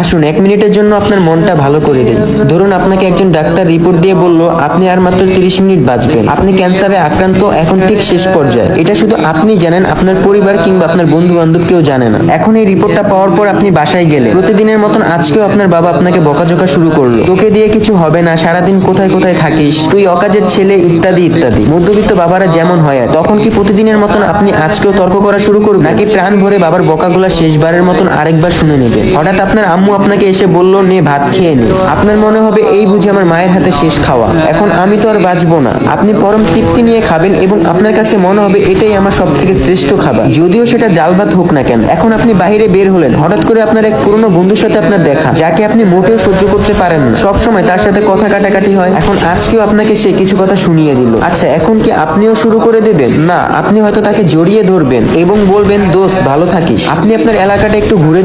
আসুন 1 মিনিটের জন্য আপনার মনটা ভালো করে দেই। ধরুন আপনাকে একজন ডাক্তার রিপোর্ট দিয়ে বলল আপনি আর মাত্র 30 মিনিট বাঁচবেন, আপনি ক্যান্সারে আক্রান্ত, এখন ঠিক শেষ পর্যায়ে। এটা শুধু আপনি জানেন, আপনার পরিবার কিংবা আপনার বন্ধু বান্ধব কেউ জানে না। এখন এই রিপোর্টটা পাওয়ার পর আপনি বাসায় গেলে প্রতিদিনের মতন আজকেও আপনার বাবা আপনাকে বকাঝকা শুরু করলো, তোকে দিয়ে কিছু হবে না, সারাদিন কোথায় কোথায় থাকিস, তুই অকাজের ছেলে, ইত্যাদি ইত্যাদি। মধ্যবিত্ত বাবারা যেমন হয়, আর তখন কি প্রতিদিনের মতন আপনি আজকেও তর্ক করা শুরু করবেন, নাকি প্রাণ ভরে বাবার বকাগুলা শেষবারের মতন আরেকবার শুনে নেবেন? হঠাৎ আপনার আম্মু আপনাকে এসে বলল, নে ভাত খেয়ে নে। আপনার মনে হবে এই বুঝি আমার মায়ের হাতে শেষ খাওয়া, এখন আমি তো আর বাঁচবো না। আপনি পরম তৃপ্তি নিয়ে খাবেন এবং আপনার কাছে মনে হবে এটাই আমার সব থেকে শ্রেষ্ঠ খাবার, যদিও সেটা ডাল ভাত হোক না কেন। এখন আপনি বাইরে বের হলেন, হঠাৎ করে আপনার এক পুরনো বন্ধুর সাথে আপনার দেখা, যাকে আপনি মোটেও সহ্য করতে পারেন না, সব সময় তার সাথে কথা কাটাকাটি হয়। এখন আজকেও আপনাকে সে কিছু কথা শুনিয়ে দিল। আচ্ছা, এখন কি আপনিও শুরু করে দেবেন? না, আপনি হয়তো তাকে জড়িয়ে ধরবেন এবং বলবেন, দোস্ত ভালো থাকিস। আপনি আপনার এলাকাটা একটু ঘুরে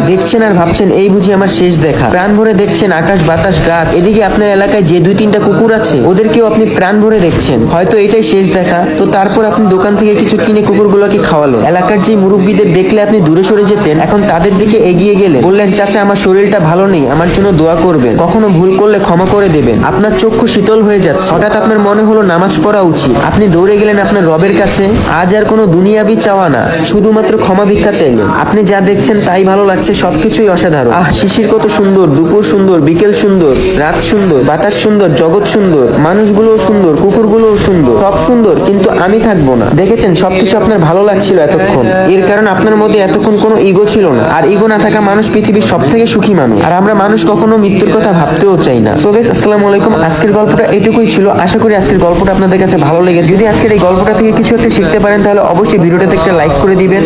দেখছেন আর ভাবছেন এই বুঝি আমার শেষ দেখা। প্রাণ ভরে দেখছেন আকাশ বাতাস গাছ, এদিকে আপনার এলাকায় যে 2-3টা কুকুর আছে ওদেরকেও আপনি প্রাণ ভরে দেখছেন। হয়তো এটাই শেষ দেখা। তো তারপর আপনি দোকান থেকে কিছু কিনে কুকুরগুলোকে খাওয়ালেন। এলাকার যে মুরব্বীদের দেখলে আপনি দূরে সরে যেতেন, এখন তাদের দিকে এগিয়ে গেলেন, বললেন, চাচা আমার শরীরটা ভালো নেই, আমার জন্য দোয়া করবেন, কখনো ভুল করলে ক্ষমা করে দেবেন। আপনার চক্ষু শীতল হয়ে যাচ্ছে। হঠাৎ আপনার মনে হলো নামাজ পড়া উচিত। আপনি দৌড়ে গেলেন আপনার রবের কাছে। আজ আর কোনো দুনিয়াবি চাওয়া না, শুধুমাত্র ক্ষমা ভিক্ষা চাইলেন। আপনি যা দেখছেন তাই ভালো লাগছে, সবকিছুই অসাধারণ। শিশির কত সুন্দর, দুপুর সুন্দর, বিকেল সুন্দর, রাত সুন্দর, বাতাস সুন্দর, জগৎ সুন্দর, মানুষগুলোও সুন্দর, কুকুরগুলোও সুন্দর, সব সুন্দর, কিন্তু আমি থাকবো না। দেখেছেন, সবকিছু আপনার ভালো লাগছিল এতক্ষণ, এর কারণ আপনার মধ্যে এতক্ষণ কোনো ইগো ছিল না। আর ইগো না থাকা মানুষ পৃথিবীর সব থেকে সুখী মানুষ। আর আমরা মানুষ কখনো মৃত্যুর কথা ভাবতেও চাই না। সো গাইস, আসসালামু আলাইকুম। আজকের গল্পটা এটুকুই ছিল। আশা করি আজকের গল্পটা আপনাদের কাছে ভালো লেগেছে। যদি আজকের এই গল্পটা থেকে কিছু একটা শিখতে পারেন, তাহলে অবশ্যই ভিডিওটাতে একটা লাইক করে দিবেন।